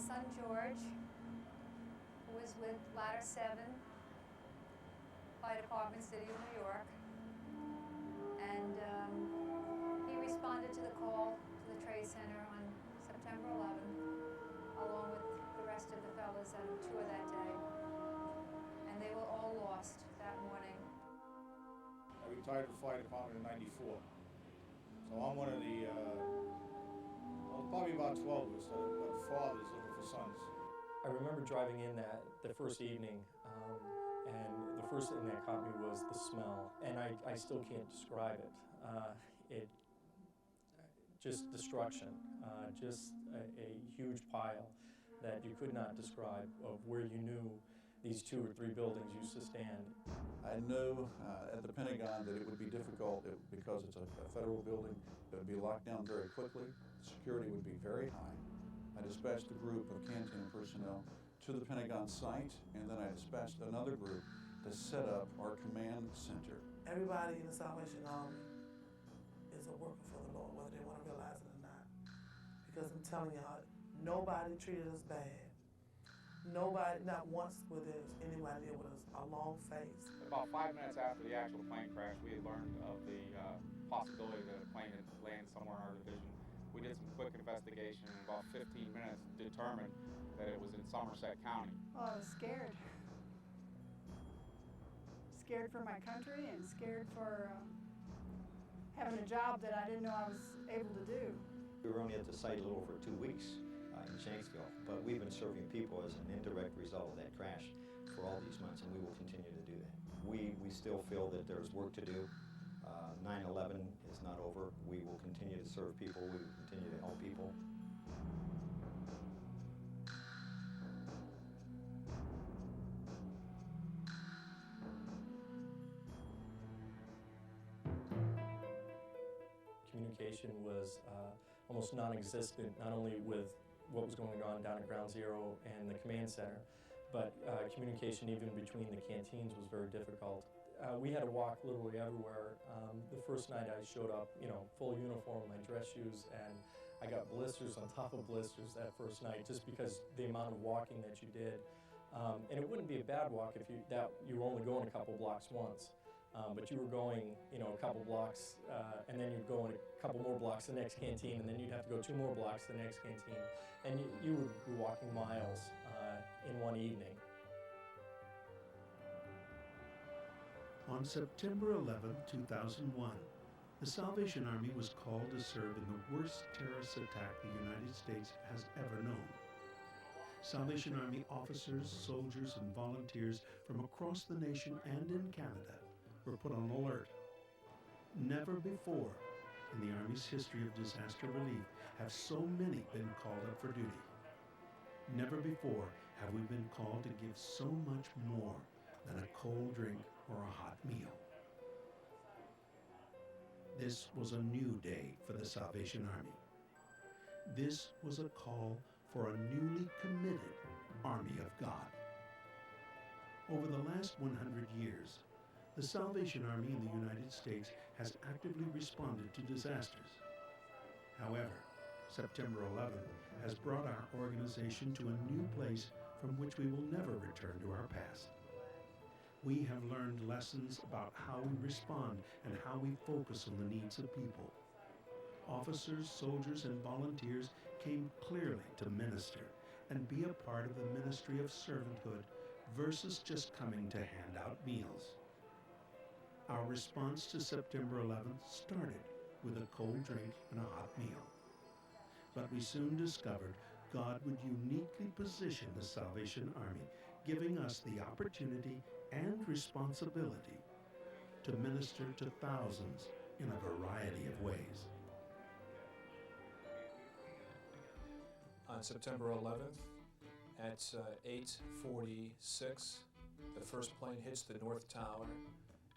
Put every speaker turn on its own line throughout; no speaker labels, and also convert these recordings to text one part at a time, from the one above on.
son George, who was with Ladder 7 Fire Department, City of New York. And he responded to the call to the Trade Center on September 11th, along with the rest of the fellas that were tour that day. And they were all lost that morning.
I retired from the fire department in '94. So I'm one of the, well, probably about 12 of us that are fathers looking for sons.
I remember driving in the first evening, and the first thing that caught me was the smell, and I still can't describe it. Just destruction, just a huge pile that you could not describe of where you knew these 2 or 3 buildings used to stand.
I knew at the Pentagon that it would be difficult because it's a federal building. It would be locked down very quickly. Security would be very high. I dispatched a group of canteen personnel to the Pentagon site, and then I dispatched another group to set up our command center.
Everybody in the Salvation Army is a worker for the Lord, whether they want to realize it or not. Because I'm telling y'all, nobody treated us bad. Nobody, not once was there anybody there with us, a long face.
About 5 minutes after the actual plane crash, we had learned of the possibility that a plane had landed somewhere in our division. We did some quick investigation, and in about 15 minutes determined that it was in Somerset County.
Oh, I was scared. Scared for my country and scared for having a job that I didn't know I was able to do.
We were only at the site a little over 2 weeks in Shanksville, but we've been serving people as an indirect result of that crash for all these months, and we will continue to do that. We still feel that there's work to do. 9/11 is not over. We will continue to serve people. We will continue to help people.
Communication was almost non-existent, not only with what was going on down at Ground Zero and the command center, but communication even between the canteens was very difficult. We had to walk literally everywhere. The first night I showed up, full uniform, my dress shoes, and I got blisters on top of blisters that first night just because the amount of walking that you did. And it wouldn't be a bad walk if you were only going a couple blocks once. But you were going, a couple blocks, and then you'd go in a couple more blocks to the next canteen, and then you'd have to go 2 more blocks to the next canteen. And you would be walking miles in one evening.
On September 11, 2001, the Salvation Army was called to serve in the worst terrorist attack the United States has ever known. Salvation Army officers, soldiers, and volunteers from across the nation and in Canada were put on alert. Never before in the Army's history of disaster relief have so many been called up for duty. Never before have we been called to give so much more than a cold drink or a hot meal. This was a new day for the Salvation Army. This was a call for a newly committed Army of God. Over the last 100 years, the Salvation Army in the United States has actively responded to disasters. However, September 11th has brought our organization to a new place from which we will never return to our past. We have learned lessons about how we respond and how we focus on the needs of people. Officers, soldiers, and volunteers came clearly to minister and be a part of the ministry of servanthood versus just coming to hand out meals. Our response to September 11th started with a cold drink and a hot meal. But we soon discovered God would uniquely position the Salvation Army, giving us the opportunity and responsibility to minister to thousands in a variety of ways.
On September 11th at 8:46, the first plane hits the North Tower,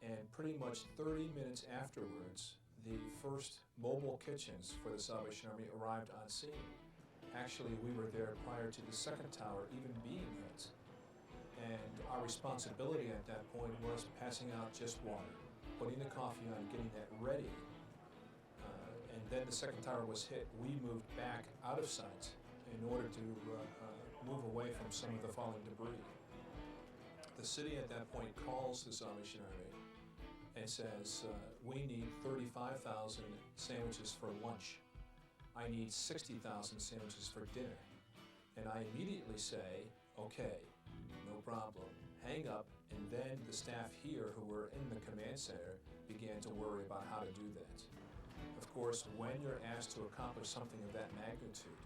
and pretty much 30 minutes afterwards, the first mobile kitchens for the Salvation Army arrived on scene. Actually, we were there prior to the second tower even being hit. And our responsibility at that point was passing out just water, putting the coffee on, getting that ready. And then the second tower was hit. We moved back out of sight in order to move away from some of the falling debris. The city at that point calls the Salvation Army and says, we need 35,000 sandwiches for lunch. I need 60,000 sandwiches for dinner. And I immediately say, okay, no problem. Hang up, and then the staff here who were in the command center began to worry about how to do that. Of course, when you're asked to accomplish something of that magnitude,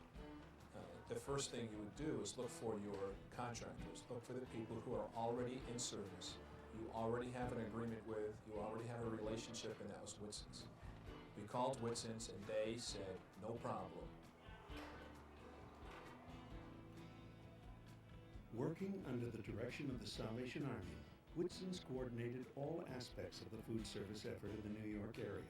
the first thing you would do is look for your contractors, look for the people who are already in service, you already have an agreement with, you already have a relationship, and that was Whitson's. We called Whitson's and they said, no problem.
Working under the direction of the Salvation Army, Whitson's coordinated all aspects of the food service effort in the New York area.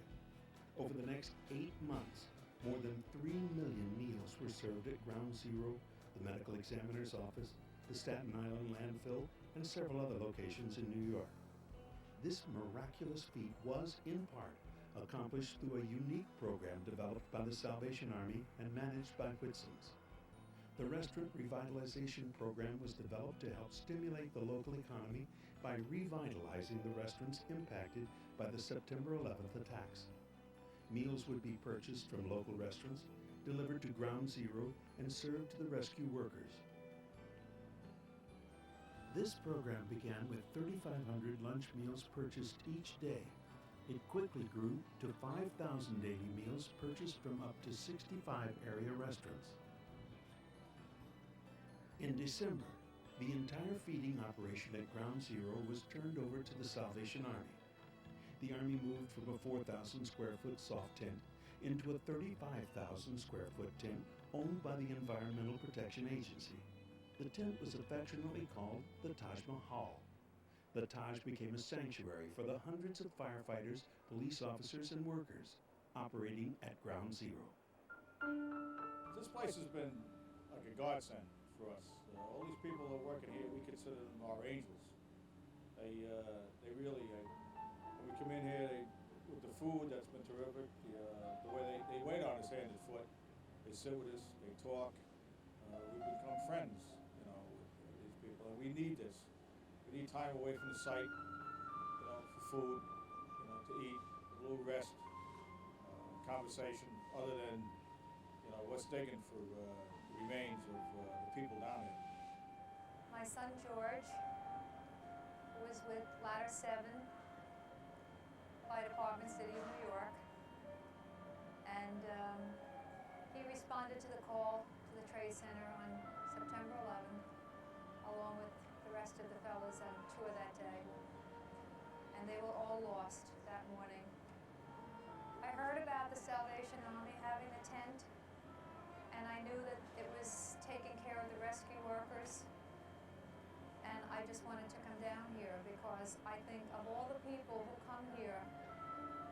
Over the next 8 months, more than 3 million meals were served at Ground Zero, the medical examiner's office, the Staten Island landfill, and several other locations in New York. This miraculous feat was, in part, accomplished through a unique program developed by the Salvation Army and managed by Whitson's. The Restaurant Revitalization Program was developed to help stimulate the local economy by revitalizing the restaurants impacted by the September 11th attacks. Meals would be purchased from local restaurants, delivered to Ground Zero, and served to the rescue workers. This program began with 3,500 lunch meals purchased each day. It quickly grew to 5,000 daily meals purchased from up to 65 area restaurants. In December, the entire feeding operation at Ground Zero was turned over to the Salvation Army. The Army moved from a 4,000 square foot soft tent into a 35,000 square foot tent owned by the Environmental Protection Agency. The tent was affectionately called the Taj Mahal. The Taj became a sanctuary for the hundreds of firefighters, police officers, and workers operating at Ground Zero.
This place has been like a godsend for us. All these people that are working here, we consider them our angels. They really, when we come in here, with the food, that's been terrific. The way they wait on us hand and foot. They sit with us, they talk. We've become friends, with these people, and we need this. We need time away from the site, for food, to eat, a little rest, conversation, other than, what's digging for the remains of the people down here.
My son George, who was with Ladder 7, Fire Department, City of New York, and he responded to the call to the Trade Center on September 11th, along with the rest of the fellows on tour that day, and they were all lost that morning. I heard about the Salvation Army having a tent, and I knew that it was taking care of the rescue workers, and I just wanted to come down here because I think of all the people who come here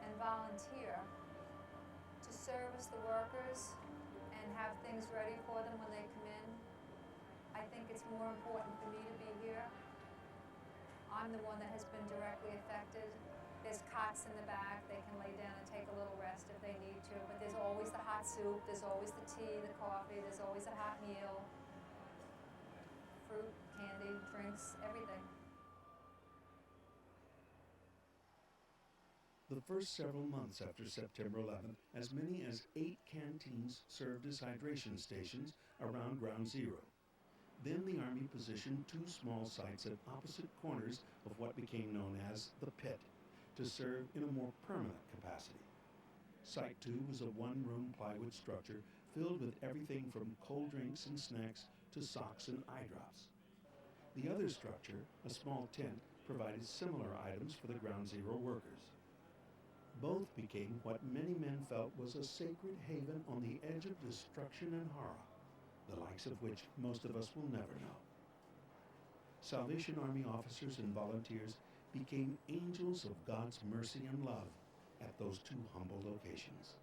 and volunteer to service the workers and have things ready for them when they come in, I think it's more important for me to be here. I'm the one that has been directly affected. There's cots in the back, they can lay down and take a little rest if they need to, but there's always the hot soup, there's always the tea, the coffee, there's always a hot meal, fruit, candy, drinks, everything.
The first several months after September 11th, as many as 8 canteens served as hydration stations around Ground Zero. Then the Army positioned 2 small sites at opposite corners of what became known as the Pit, to serve in a more permanent capacity. Site 2 was a 1-room plywood structure filled with everything from cold drinks and snacks to socks and eye drops. The other structure, a small tent, provided similar items for the Ground Zero workers. Both became what many men felt was a sacred haven on the edge of destruction and horror, the likes of which most of us will never know. Salvation Army officers and volunteers became angels of God's mercy and love at those 2 humble locations.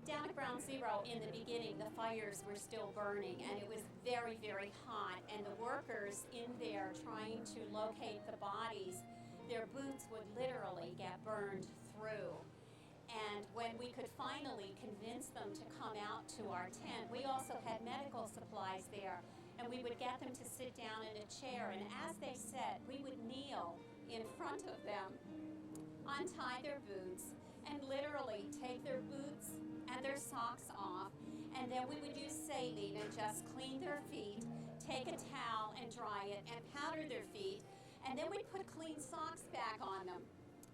Down at Ground Zero, in the beginning, the fires were still burning, and it was very, very hot, and the workers in there trying to locate the bodies, their boots would literally get burned through. And when we could finally convince them them to come out to our tent. We also had medical supplies there, and we would get them to sit down in a chair, and as they sat, we would kneel in front of them, untie their boots, and literally take their boots and their socks off, and then we would use saline and just clean their feet, take a towel and dry it, and powder their feet, and then we'd put clean socks back on them.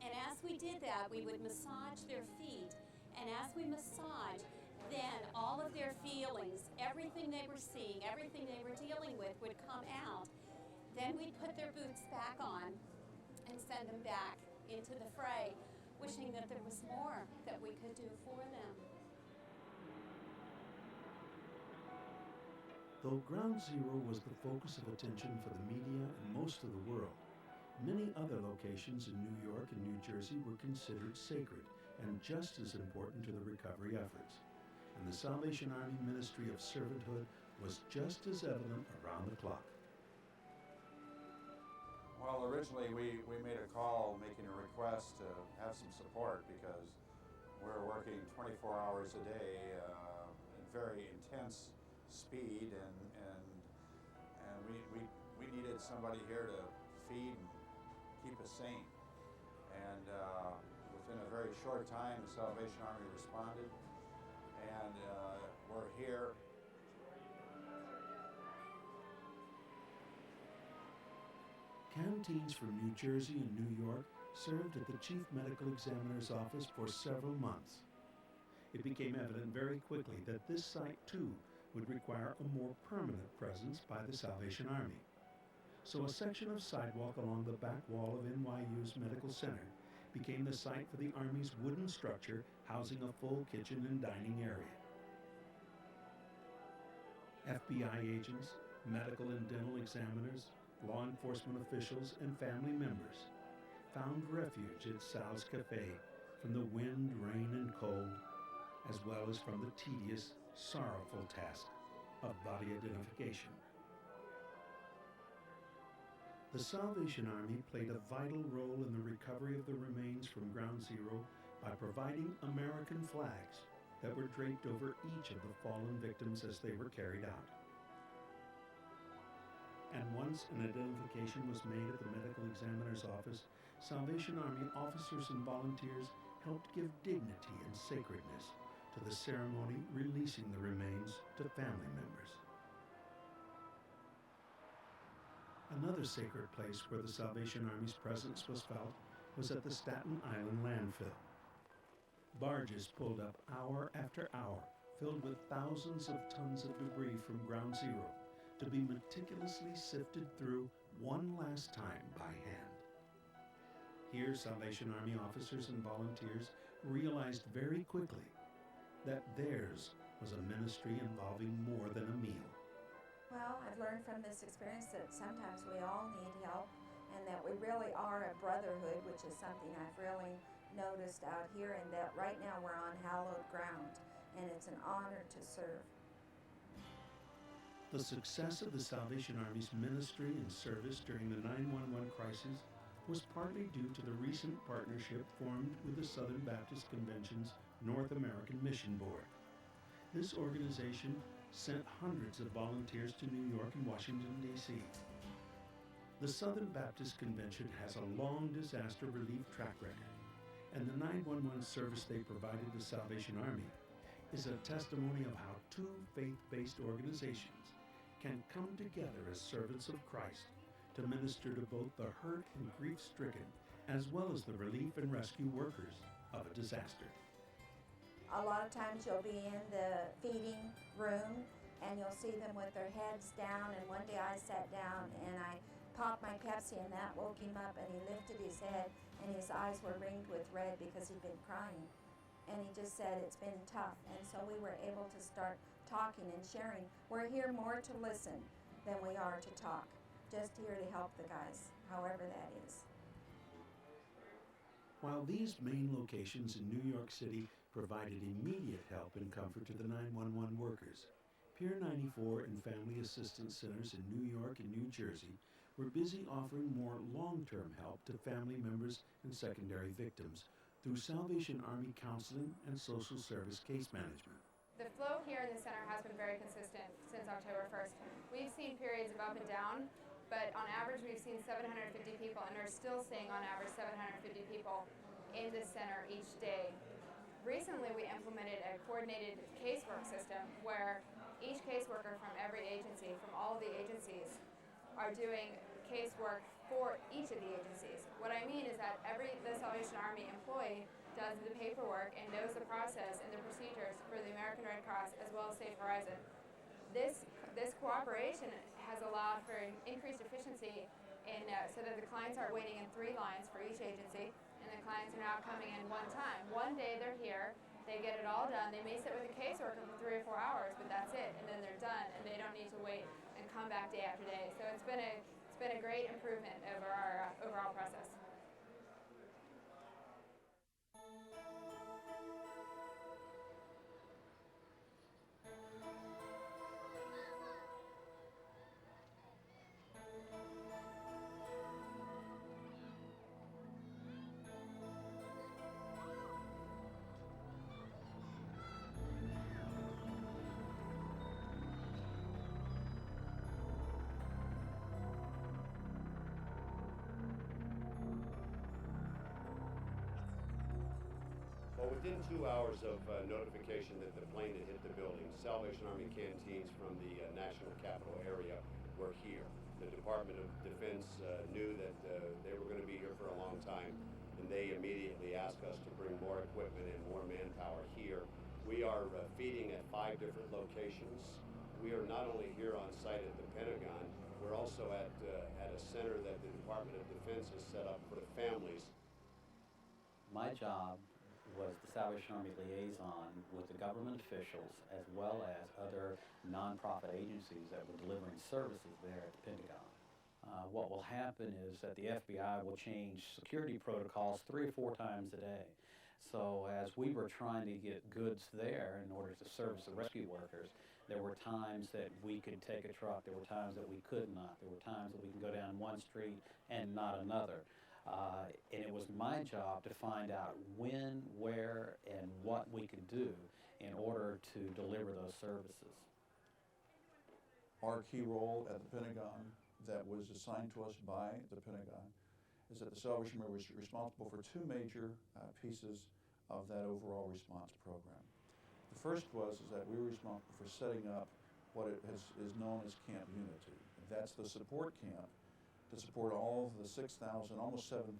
And as we did that, we would massage their feet, and as we massage, then all of their feelings, everything they were seeing, everything they were dealing with would come out. Then we'd put their boots back on and send them back into the fray, wishing that there was more that we could do for them.
Though Ground Zero was the focus of attention for the media and most of the world, many other locations in New York and New Jersey were considered sacred and just as important to the recovery efforts. And the Salvation Army ministry of servanthood was just as evident around the clock.
Well, originally we made a call making a request to have some support because we're working 24 hours a day in very intense speed, and we needed somebody here to feed and keep us sane. And within a very short time, the Salvation Army responded, and we're here.
Canteens from New Jersey and New York served at the Chief Medical Examiner's office for several months. It became evident very quickly that this site, too, would require a more permanent presence by the Salvation Army. So a section of sidewalk along the back wall of NYU's Medical Center became the site for the Army's wooden structure housing a full kitchen and dining area. FBI agents, medical and dental examiners, law enforcement officials, and family members found refuge at Sal's Cafe from the wind, rain, and cold, as well as from the tedious, sorrowful task of body identification. The Salvation Army played a vital role in the recovery of the remains from Ground Zero by providing American flags that were draped over each of the fallen victims as they were carried out. And once an identification was made at the medical examiner's office, Salvation Army officers and volunteers helped give dignity and sacredness to the ceremony releasing the remains to family members. Another sacred place where the Salvation Army's presence was felt was at the Staten Island landfill. Barges pulled up hour after hour, filled with thousands of tons of debris from Ground Zero, to be meticulously sifted through one last time by hand. Here, Salvation Army officers and volunteers realized very quickly that theirs was a ministry involving more than a meal.
Well, I've learned from this experience that sometimes we all need help and that we really are a brotherhood, which is something I've really noticed out here, and that right now we're on hallowed ground, and it's an honor to serve.
The success of the Salvation Army's ministry and service during the 9/11 crisis was partly due to the recent partnership formed with the Southern Baptist Convention's North American Mission Board. This organization sent hundreds of volunteers to New York and Washington, D.C. The Southern Baptist Convention has a long disaster relief track record, and the 911 service they provided the Salvation Army is a testimony of how two faith-based organizations can come together as servants of Christ to minister to both the hurt and grief-stricken, as well as the relief and rescue workers of a disaster.
A lot of times you'll be in the feeding room and you'll see them with their heads down, and one day I sat down and I popped my Pepsi and that woke him up, and he lifted his head and his eyes were ringed with red because he'd been crying. And he just said it's been tough, and so we were able to start talking and sharing. We're here more to listen than we are to talk, just here to help the guys, however that is.
While these main locations in New York City provided immediate help and comfort to the 911 workers, Pier 94 and Family Assistance Centers in New York and New Jersey were busy offering more long-term help to family members and secondary victims through Salvation Army counseling and social service case management.
The flow here in the center has been very consistent since October 1st. We've seen periods of up and down, but on average we've seen 750 people, and we're still seeing on average 750 people in the center each day. Recently we implemented a coordinated casework system where each caseworker from every agency, from all of the agencies, are doing casework for each of the agencies. What I mean is that the Salvation Army employee does the paperwork and knows the process and the procedures for the American Red Cross as well as Safe Horizon. This cooperation has allowed for increased efficiency so that the clients aren't waiting in 3 lines for each agency, and the clients are now coming in one time. One day they're here, they get it all done. They may sit with a caseworker for 3 or 4 hours, but that's it, and then they're done, and they don't need to wait and come back day after day. So it's been a great improvement over our overall process.
Well, within 2 hours of notification that the plane had hit the building, Salvation Army canteens from the National Capital area were here. The Department of Defense knew that they were going to be here for a long time, and they immediately asked us to bring more equipment and more manpower here. We are feeding at 5 different locations. We are not only here on site at the Pentagon, we're also at a center that the Department of Defense has set up for the families.
My job was the Salvation Army liaison with the government officials as well as other nonprofit agencies that were delivering services there at the Pentagon. What will happen is that the FBI will change security protocols 3 or 4 times a day. So as we were trying to get goods there in order to service the rescue workers, there were times that we could take a truck, there were times that we could not, there were times that we could go down one street and not another. And it was my job to find out when, where, and what we could do in order to deliver those services.
Our key role at the Pentagon that was assigned to us by the Pentagon is that the Salvation Army was responsible for 2 major pieces of that overall response program. The first was that we were responsible for setting up what is known as Camp Unity. That's the support camp to support all of the 6,000, almost 7,000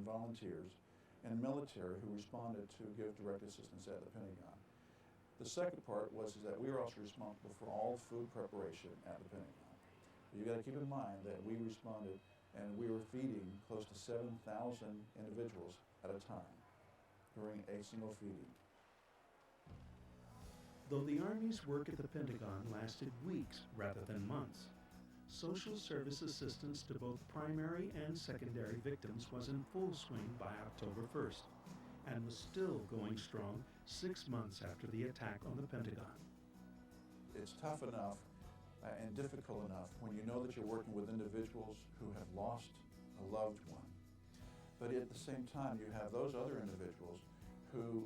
volunteers and military who responded to give direct assistance at the Pentagon. The second part was that we were also responsible for all food preparation at the Pentagon. You got to keep in mind that we responded and we were feeding close to 7,000 individuals at a time during a single feeding.
Though the Army's work at the Pentagon lasted weeks rather than months, social service assistance to both primary and secondary victims was in full swing by October 1st and was still going strong 6 months after the attack on the Pentagon.
It's tough enough and difficult enough when you know that you're working with individuals who have lost a loved one. But at the same time, you have those other individuals who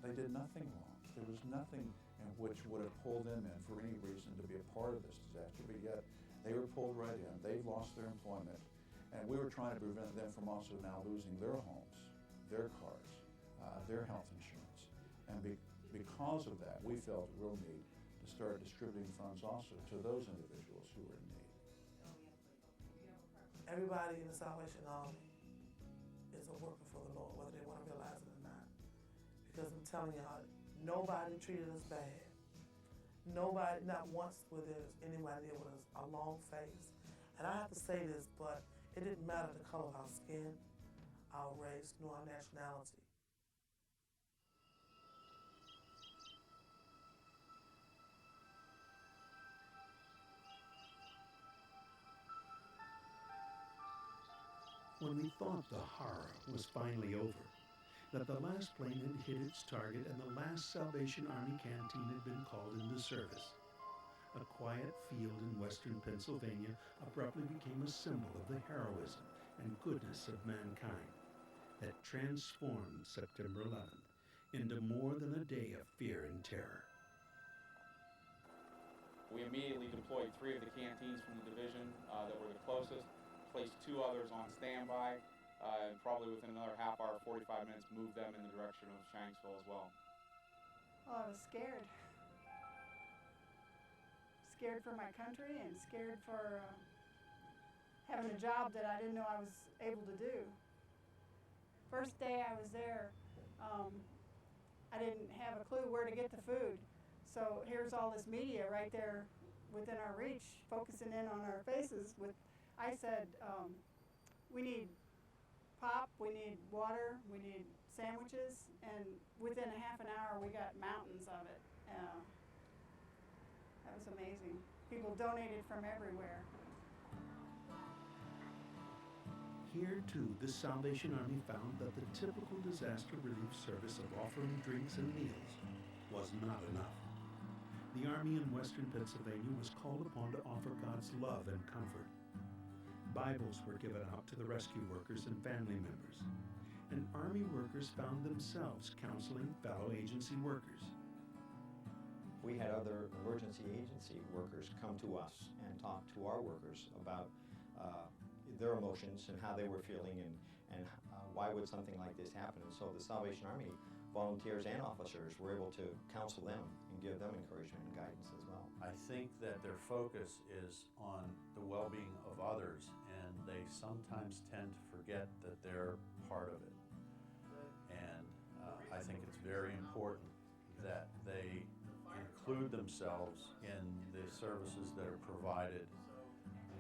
they did nothing wrong. There was nothing in which would have pulled them in for any reason to be a part of this disaster, but yet they were pulled right in. They've lost their employment, and we were trying to prevent them from also now losing their homes, their cars, their health insurance. And because of that, we felt a real need to start distributing funds also to those individuals who were in need.
Everybody in the Salvation Army is a worker for the Lord, whether they want to realize it or not. Because I'm telling y'all, nobody treated us bad. Nobody, not once was there anybody there with a long face. And I have to say this, but it didn't matter the color of our skin, our race, nor our nationality.
When we thought the horror was finally over, that the last plane had hit its target and the last Salvation Army canteen had been called into service, a quiet field in western Pennsylvania abruptly became a symbol of the heroism and goodness of mankind that transformed September 11th into more than a day of fear and terror.
We immediately deployed 3 of the canteens from the division that were the closest, placed 2 others on standby, and probably within another half hour, 45 minutes, moved them in the direction of Shanksville as well.
Well, I was scared. Scared for my country and scared for having a job that I didn't know I was able to do. First day I was there, I didn't have a clue where to get the food. So here's all this media right there within our reach, focusing in on our faces. I said, we need pop, we need water, we need sandwiches, and within a half an hour we got mountains of it. That was amazing. People donated from everywhere.
Here, too, the Salvation Army found that the typical disaster relief service of offering drinks and meals was not enough. The Army in Western Pennsylvania was called upon to offer God's love and comfort. Bibles were given out to the rescue workers and family members, and Army workers found themselves counseling fellow agency workers.
We had other emergency agency workers come to us and talk to our workers about their emotions and how they were feeling and why would something like this happen. And so the Salvation Army volunteers and officers were able to counsel them and give them encouragement and guidance as well.
I think that their focus is on the well-being of others, and they sometimes tend to forget that they're part of it. And I think it's very important that they include themselves in the services that are provided,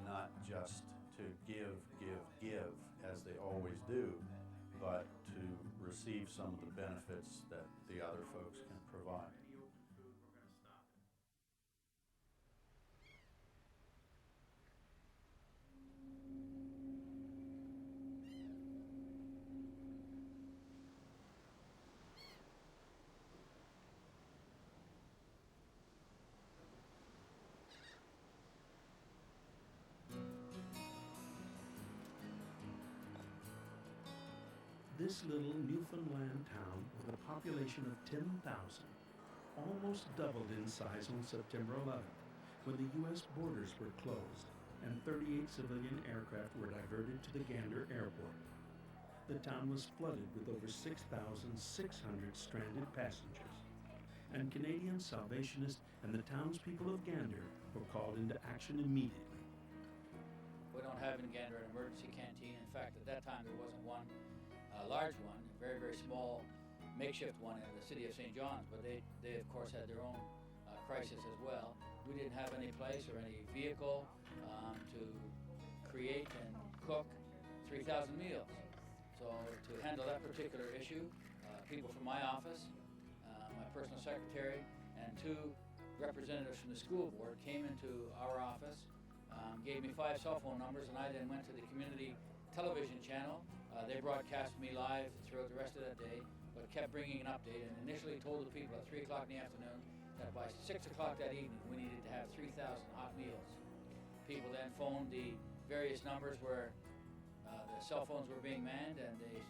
not just to give, as they always do, but to receive some of the benefits that the other folks can provide.
This little Newfoundland town with a population of 10,000 almost doubled in size on September 11th when the U.S. borders were closed and 38 civilian aircraft were diverted to the Gander Airport. The town was flooded with over 6,600 stranded passengers, and Canadian Salvationists and the townspeople of Gander were called into action immediately.
We don't have in Gander an emergency canteen. In fact, at that time there wasn't one. A large one, a very, very small makeshift one in the city of St. John's, but they of course had their own crisis as well. We didn't have any place or any vehicle to create and cook 3,000 meals. So to handle that particular issue, people from my office, my personal secretary, and 2 representatives from the school board came into our office, gave me 5 cell phone numbers, and I then went to the community television channel. They broadcast me live throughout the rest of that day, but kept bringing an update, and initially told the people at 3 o'clock in the afternoon that by 6 o'clock that evening we needed to have 3,000 hot meals. People then phoned the various numbers where the cell phones were being manned, and they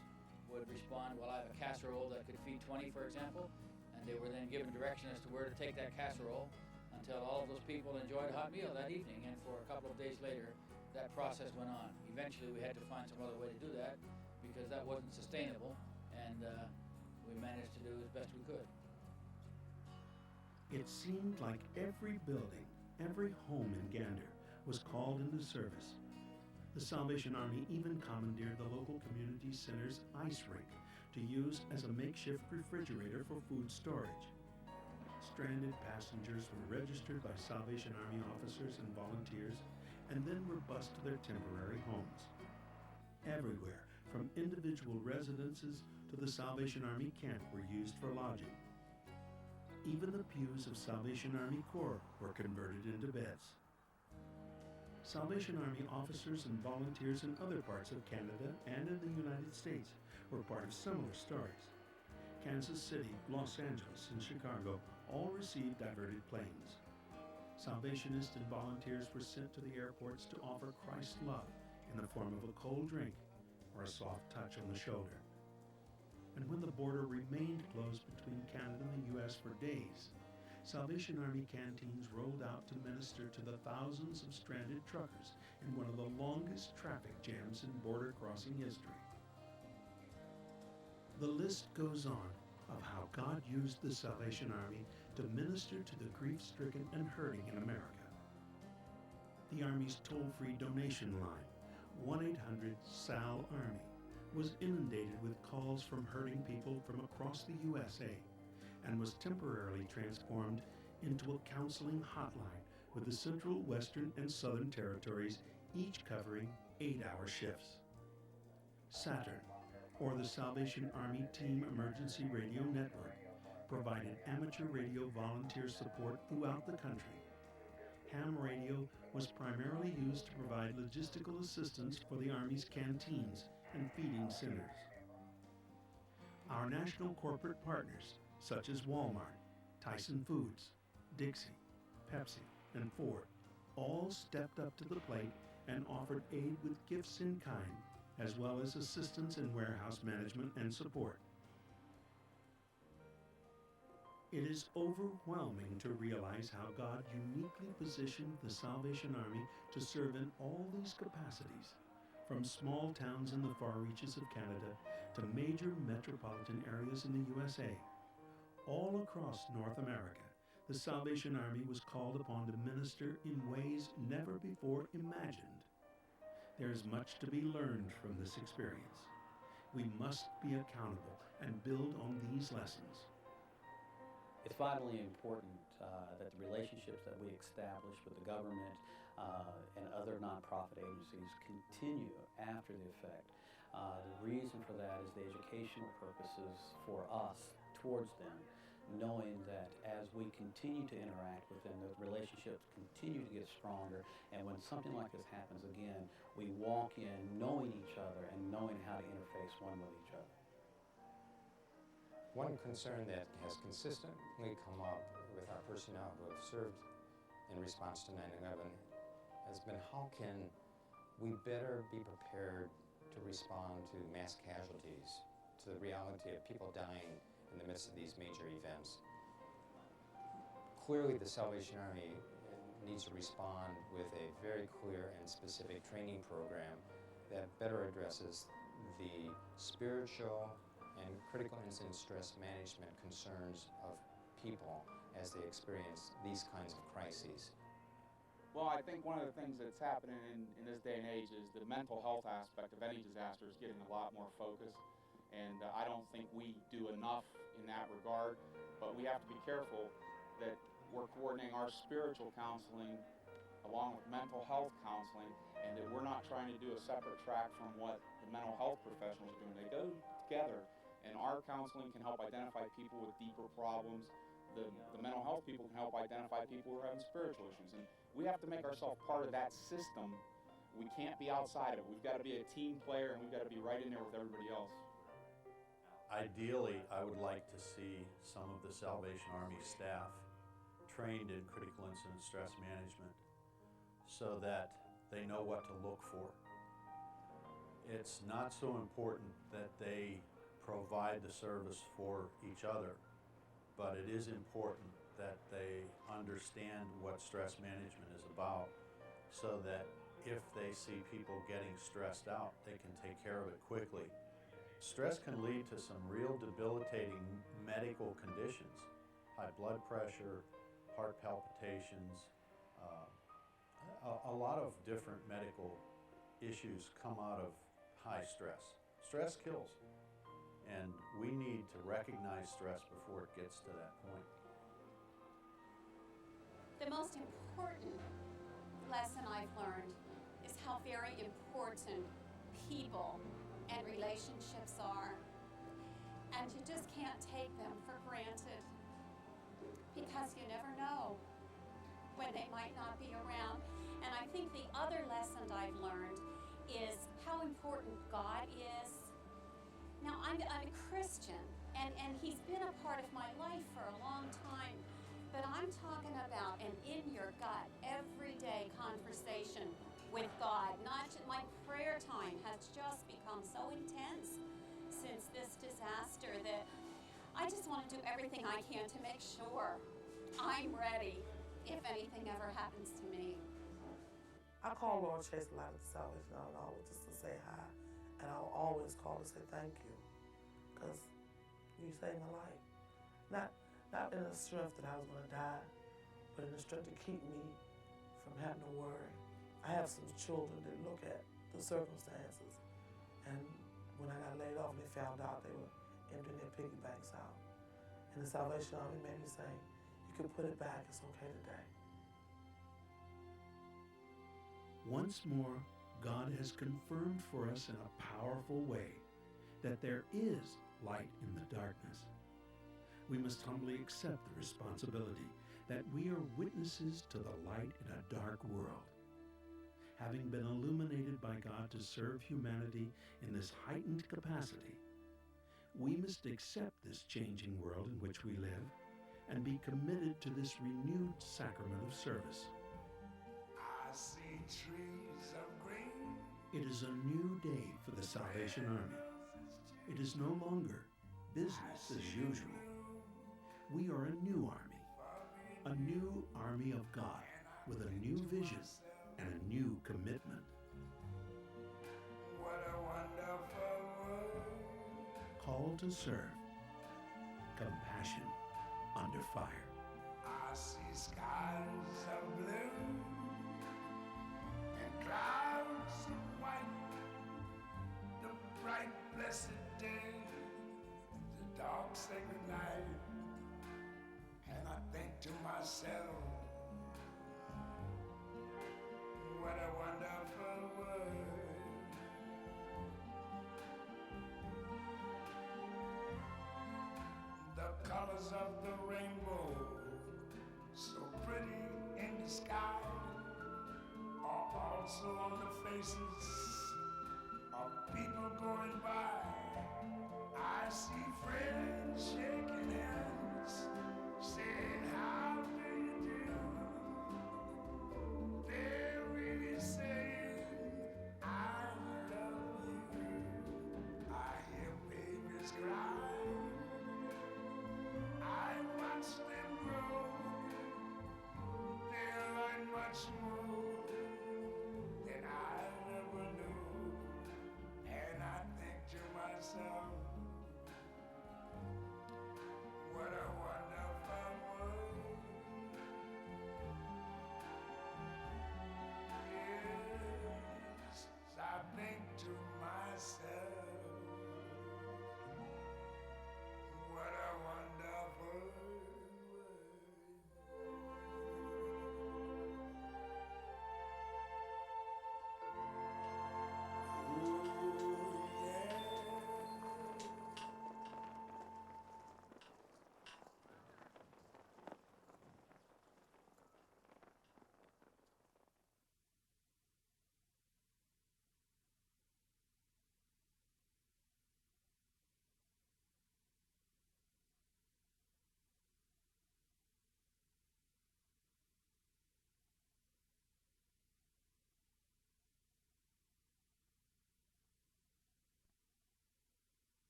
would respond, well, I have a casserole that could feed 20, for example, and they were then given direction as to where to take that casserole until all of those people enjoyed a hot meal that evening, and for a couple of days later that process went on. Eventually we had to find some other way to do that because that wasn't sustainable, and we managed to do as best we could.
It seemed like every building, every home in Gander was called into service. The Salvation Army even commandeered the local community center's ice rink to use as a makeshift refrigerator for food storage. Stranded passengers were registered by Salvation Army officers and volunteers and then were bused to their temporary homes. Everywhere, from individual residences to the Salvation Army camp, were used for lodging. Even the pews of Salvation Army Corps were converted into beds. Salvation Army officers and volunteers in other parts of Canada and in the United States were part of similar stories. Kansas City, Los Angeles, and Chicago all received diverted planes. Salvationists and volunteers were sent to the airports to offer Christ's love in the form of a cold drink or a soft touch on the shoulder. And when the border remained closed between Canada and the U.S. for days, Salvation Army canteens rolled out to minister to the thousands of stranded truckers in one of the longest traffic jams in border crossing history. The list goes on of how God used the Salvation Army to minister to the grief-stricken and hurting in America. The Army's toll-free donation line, 1-800-SAL-ARMY, was inundated with calls from hurting people from across the USA and was temporarily transformed into a counseling hotline with the Central, Western, and Southern Territories each covering 8-hour shifts. Saturn, or the Salvation Army Team Emergency Radio Network, provided amateur radio volunteer support throughout the country. Ham radio was primarily used to provide logistical assistance for the Army's canteens and feeding centers. Our national corporate partners, such as Walmart, Tyson Foods, Dixie, Pepsi, and Ford, all stepped up to the plate and offered aid with gifts in kind, as well as assistance in warehouse management and support. It is overwhelming to realize how God uniquely positioned the Salvation Army to serve in all these capacities, from small towns in the far reaches of Canada to major metropolitan areas in the USA. All across North America, the Salvation Army was called upon to minister in ways never before imagined. There is much to be learned from this experience. We must be accountable and build on these lessons.
It's vitally important that the relationships that we establish with the government and other nonprofit agencies continue after the effect. The reason for that is the educational purposes for us towards them, knowing that as we continue to interact with them, those relationships continue to get stronger, and when something like this happens again, we walk in knowing each other and knowing how to interface one with each other.
One concern that has consistently come up with our personnel who have served in response to 9/11 has been how can we better be prepared to respond to mass casualties, to the reality of people dying in the midst of these major events. Clearly, the Salvation Army needs to respond with a very clear and specific training program that better addresses the spiritual and critical incident stress management concerns of people as they experience these kinds of crises.
Well, I think one of the things that's happening in this day and age is the mental health aspect of any disaster is getting a lot more focus. And I don't think we do enough in that regard, but we have to be careful that we're coordinating our spiritual counseling along with mental health counseling, and that we're not trying to do a separate track from what the mental health professionals are doing. They go together, and our counseling can help identify people with deeper problems. The mental health people can help identify people who are having spiritual issues, and we have to make ourselves part of that system. We can't be outside of it. We've got to be a team player, and we've got to be right in there with everybody else.
Ideally, I would like to see some of the Salvation Army staff trained in critical incident stress management so that they know what to look for. It's not so important that they provide the service for each other, but it is important that they understand what stress management is about so that if they see people getting stressed out, they can take care of it quickly. Stress can lead to some real debilitating medical conditions, high blood pressure, heart palpitations, a lot of different medical issues come out of high stress. Stress kills, and we need to recognize stress before it gets to that point.
The most important lesson I've learned is how very important people and relationships are, and you just can't take them for granted because you never know when they might not be around. And I think the other lesson I've learned is how important God is. Now, I'm a Christian, and he's been a part of my life for a long time, but I'm talking about an in-your-gut, everyday conversation with God. My prayer time has just become so intense since this disaster that I just want to do everything I can to make sure I'm if anything ever happens to me.
I call Laura Chase a lot at the Salvation Army, always just to say hi. And I'll always call to say thank you, because you saved my life. Not in the strength that I was going to die, but in the strength to keep me from having to worry. I have some children that look at the circumstances, and when I got laid off, they found out they were emptying their piggy banks out. And the Salvation Army made me say, you can put it back, it's okay today.
Once more, God has confirmed for us in a powerful way that there is light in the darkness. We must humbly accept the responsibility that we are witnesses to the light in a dark world. Having been illuminated by God to serve humanity in this heightened capacity, we must accept this changing world in which we live and be committed to this renewed sacrament of service.
I see trees of green.
It is a new day for the Salvation Army. It is no longer business as usual. We are a new army of God with a new vision and a new commitment.
What a wonderful world.
Called to serve. Compassion under fire.
I see skies of blue and clouds of white. The bright, blessed day, the dark, sacred night. And I think to myself, what a wonderful world. The colors of the rainbow, so pretty in the sky, are also on the faces